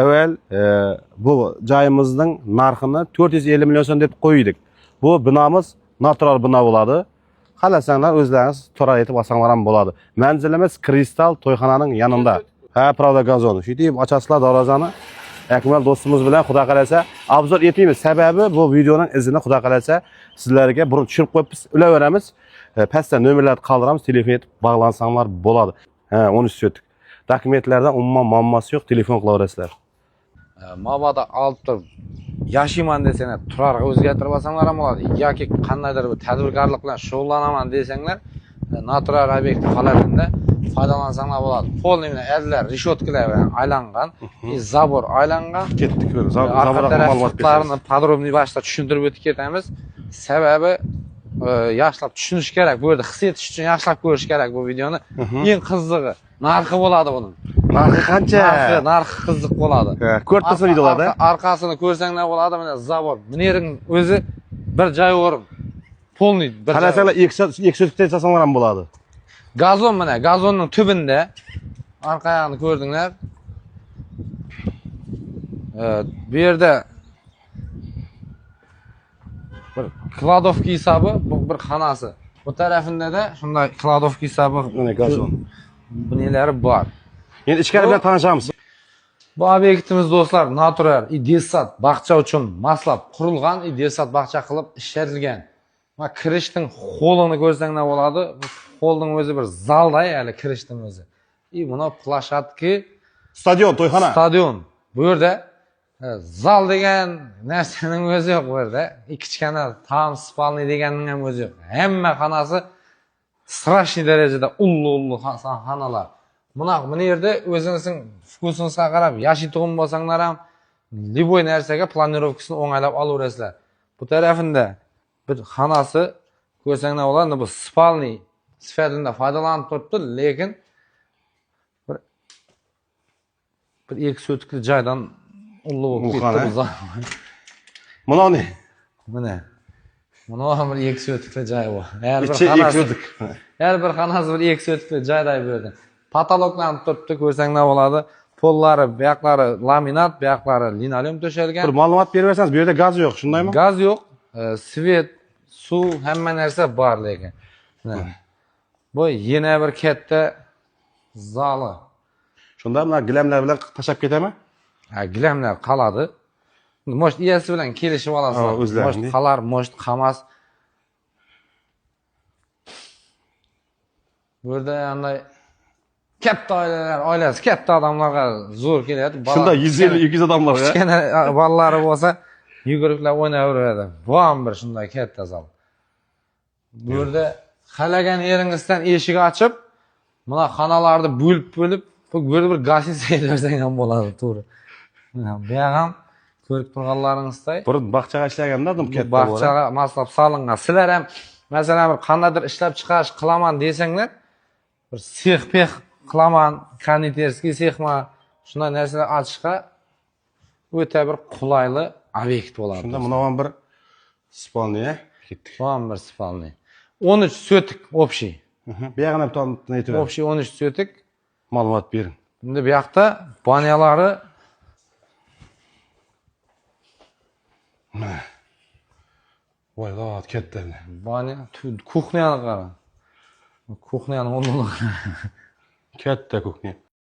Evvel bu joyimizning narxini 450 million so'm deb qo'ydik. Bu binamiz natural bino bo'ladi. Qalasanglar o'zlaringiz to'ra aytib olsanglar ham bo'ladi. Manzilimiz Kristal to'yxonaning yanında. Ha, Pravda gazon. Shu deb ochasizlar darvozani. Akmal do'stimiz bilan xudo qalasa obzor etamiz. Sababi bu videoning izini xudo qalasa sizlarga burun tushirib qo'yibmiz. Ulaveramiz. Pastda nomerlarni qoldiramiz, telefon etib bog'lansanglar bo'ladi. Ha, 13 so'tlik. Dokumentlardan umuman muammosi yo'q, telefon qilaverasizlar. Mabodo olib turib yashayman desanglar, turarga o'zgartirib olsanglar ham bo'ladi. Yoki qandaydir bir tadbirkorlik bilan shug'ullanaman desanglar, natural obyekt holatida foydalansanglar bo'ladi. Polni bilan adlar, reshotkalar bilan aylangan, zabor aylangan. Ketdik bir. Zabor ma'lumotlarini podrobniy boshda tushuntirib o'tib ketamiz. Sababi yaxshilab tushunish kerak. Bu yerda his etish uchun yaxshilab ko'rish kerak bu videoni. Eng qizig'i narxi bo'ladi buning. Narxi qancha? Narxi qiziq bo'ladi. Ko'rtasa videolarda arkasini ko'rsanglar bo'ladi. Mana zavod. Buning o'zi bir joy o'rin. Polniy bir. Qarasanglar 2 so'tlikda jasanglar ham bo'ladi. Gazon mana, gazonning tubida arqa oyog'ini ko'rdinglar. Bu yerda bir kladovka hisobi, bu bir xonasi. Bu tarafında da shunday kladovka hisobi, mana gazon. Bunilari bor. Endi ichkari bilan tanishamiz. Bu obyektimiz do'stlar, natural desat bog'cha uchun moslab qurilgan, desat bog'cha qilib ishlatilgan. Mana kirishning holini ko'rsanglar bo'ladi. Holning o'zi bir zalday, hali kirishning o'zi. Buni plashatka, Stadion, to'yxona. Stadion. Bu yerda zal degan narsaning o'zi yo'q bu yerda. Kichkina tam spalniy deganning ham o'zi yo'q. Hamma xonasi strashniy darajada ullu xonalar. Buni yerda o'zingizning vkusingizga qarab yashaydigan bo'lsanglar ham liboy narsaga planirovkasini o'nglab olaverasizlar. Bu tarafında bir xonasi ko'rsanglar bo'ladi, bu spalniy sifatida foydalanib turibdi, lekin bir 2 so'tlik joydan ullu bo'lib ketdi. Mana ne? Mana. Mana ham bir 2 so'tlik joy bor. Har bir xonasi bir 2 so'tlik joyday bu yerda. Patologlanib turibdi, ko'rsanglar bo'ladi. Pollari, bu yoqlari laminat, bu yoqlari linoleum to'shalgan. Bir ma'lumot berib bersangiz, bu yerda gaz yo'q, shundaymi? Gaz yo'q, svet, suv, hamma narsa bor lekin. Bu yana bir katta zali. Shunda bular gilamlar bilan tashab ketami? Ha, gilamlar qoladi. Mo'sht egasi bilan kelishib olasizlar. Mo'sht qolar, mo'sht qolmas. Bu yerda yanday katta oilalar, oilasi katta odamlarga zo'r keladi. Shunda 150-200 odamlar. Kichkina bolalari bo'lsa, yuguriblar o'ynayveradi. Bu ham bir shunday katta zal. Bu yerda xalagan yeringizdan eshik ochib, mana xonalarni bo'lib, bu yerda bir gazin saylarsang ham bo'ladi, to'g'ri. Bu ham ko'rib turganlaringizday. Burun bog'chaga ishlaganda katta bo'ladi. Bog'chaga maslab solingan. Sizlar ham masalan bir qandaydir ishlab chiqarish qilaman desanglar, bir sex-pex qilaman, konditerskiy sexma, shunday narsalar ochishga o'ta bir qulayli obyekt bo'ladi. Shunda mana ham bir spalniy ketdik. Bu ham bir spalniy. 13 so'tik общий. Bu yoqni ham aytib. Общий 13 so'tik. Ma'lumot bering. Endi bu yoqda banyalari voy, katta. banya, kuxnyani qara. Kuxnyani o'rnini qara. Katta kuxnya.